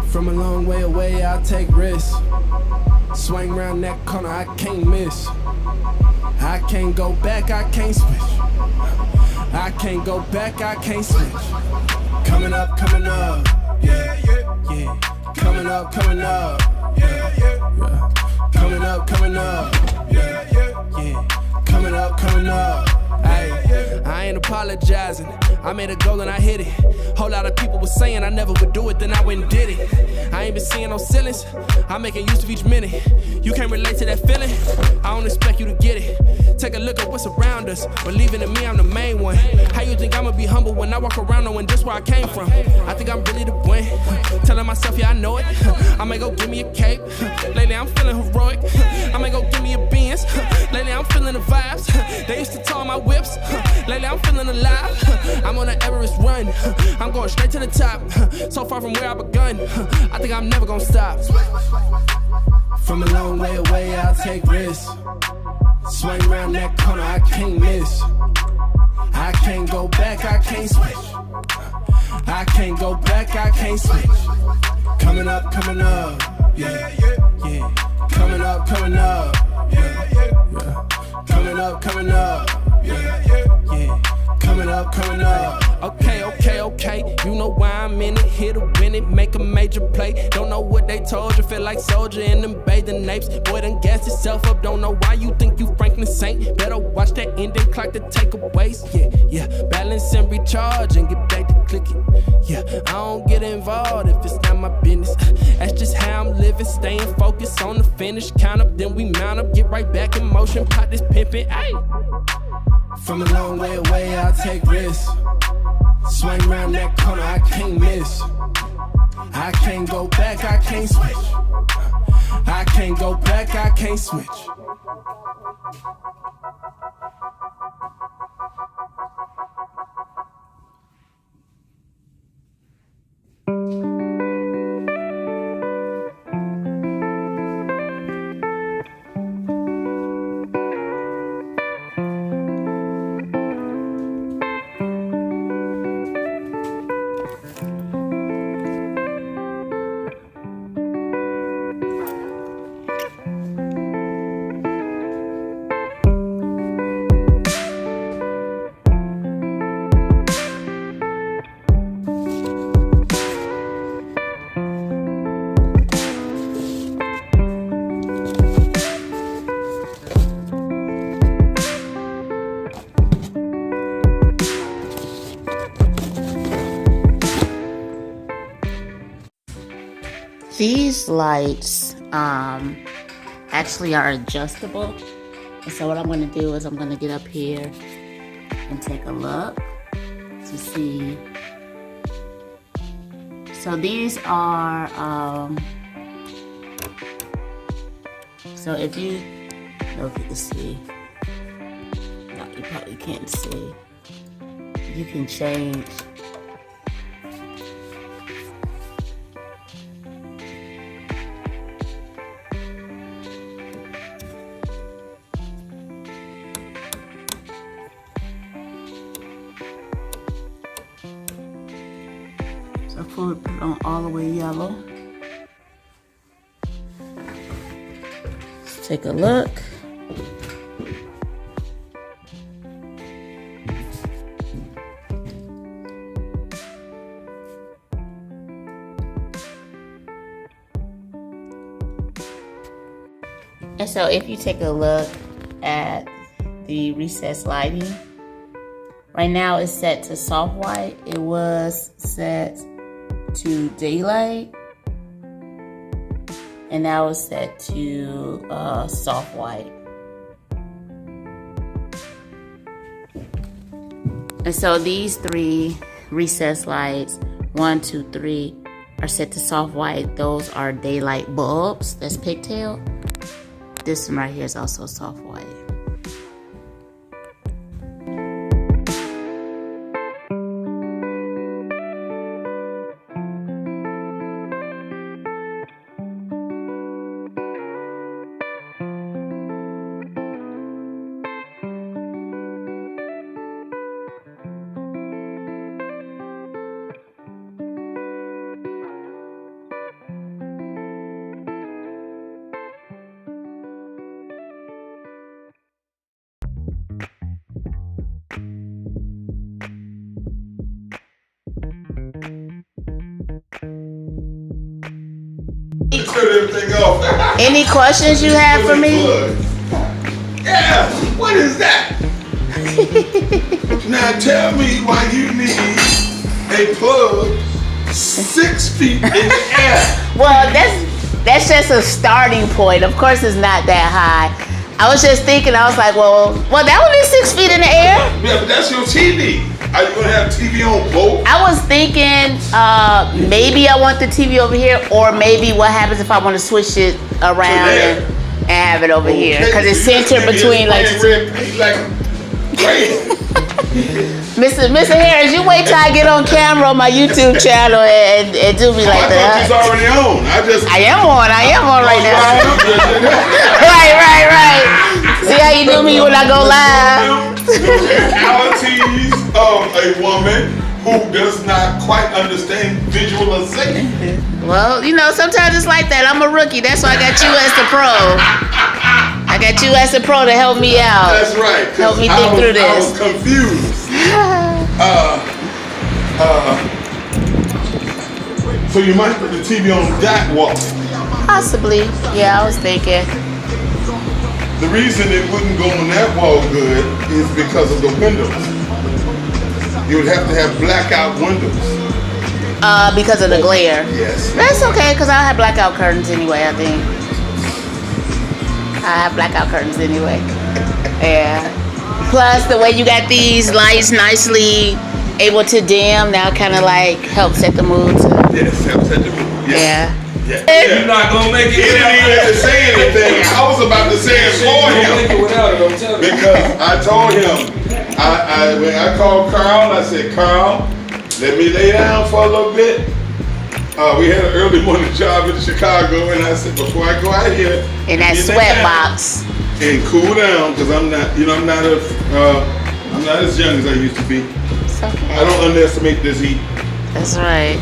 From a long way away, I'll take risks. Swing around that corner, I can't miss. I can't go back, I can't switch. I can't go back, I can't switch. Coming up, yeah, yeah, yeah. Coming up, yeah, yeah, yeah. Coming up, yeah, yeah, yeah. Coming up, Ay, I ain't apologizing. I made a goal and I hit it. Whole lot of people was saying I never would do it, then I went and did it. I ain't been seeing no ceilings. I'm making use of each minute. You can't relate to that feeling. I don't expect you to get it. Take a look at what's around us. Believing in me, I'm the main one. How you think I'ma be humble when I walk around knowing just where I came from? I think I'm really the one. Telling myself, yeah, I know it. I may go give me a cape. Lately, I'm feeling heroic. I may go give me a Benz. Lately, I'm feeling the vibes. They used to tall my whips. Lately, I'm feeling alive. I'm on an Everest run. I'm going straight to the top. So far from where I begun. I think I'm never gonna stop. From a long way away, I'll take risks. Swing around that corner, I can't miss. I can't go back, I can't switch. I can't go back, I can't switch. Coming up, yeah, yeah, yeah. Coming up, yeah, yeah, yeah. Coming up, yeah, yeah, yeah. Coming up. Okay. You know why I'm in it, here to win it, make a major play. Don't know what they told you, feel like soldier in them bathing apes. Boy done gassed yourself up, don't know why you think you Franklin Saint. Better watch that ending clock to takeaways. Yeah, balance and recharge and get back to clicking. Yeah, I don't get involved if it's not my business. That's just how I'm living, staying focused on the finish. Count up, then we mount up, get right back in motion, pop this pimpin', ayy. From a long way away, I'll take risks. Swing around that corner, I can't miss. I can't go back, I can't switch. I can't go back, I can't switch. These lights actually are adjustable. And so what I'm going to do is I'm going to get up here and take a look to see. So these are, so if you, I don't know if you can see. No, you probably can't see. You can change. So put it on all the way yellow. Let's take a look. And so if you take a look at the recessed lighting, right now it's set to soft white. It was set to daylight, and now it's set to soft white. And so these three recessed lights, 1, 2, 3, are set to soft white. Those are daylight bulbs. That's pigtail. This one right here is also soft white. turn everything off. Any questions you have for me? Yeah, what is that? Now tell me why you need a plug 6 feet in the air. Well, that's just a starting point. Of course, it's not that high. I was just thinking. I was like, well, that would be 6 feet in the air. Yeah, but that's your TV. Are you gonna have TV on both? I was thinking maybe I want the TV over here, or maybe what happens if I want to switch it around and have it over here, because it's centered between like. Mr. Harris, you wait till I get on camera on my YouTube channel and do me like that. He's already on. I am on right now. right. See how you do me when I go live. Realities of a woman who does not quite understand visualization. Well, sometimes it's like that. I'm a rookie. That's why I got you as the pro. I got you as the pro to help me out. That's right. Help me think through this. I was confused. So you might put the TV on that wall. Possibly. Yeah, I was thinking. The reason it wouldn't go on that wall good is because of the windows. You would have to have blackout windows. Because of the glare. Yes. That's okay, because I have blackout curtains anyway, I think. I have blackout curtains anyway. Yeah. Plus, the way you got these lights nicely able to dim, now kind of like help set the mood. Yes, help set the mood. Yes. Yeah. You're not gonna make it. He didn't even have to say anything. I was about to say it for him. Because I told him, when I called Carl, I said, Carl, let me lay down for a little bit. We had an early morning job in Chicago, and I said, before I go out here, in that sweat box, and cool down, because I'm not as young as I used to be. it's okay. I don't underestimate this heat. That's right.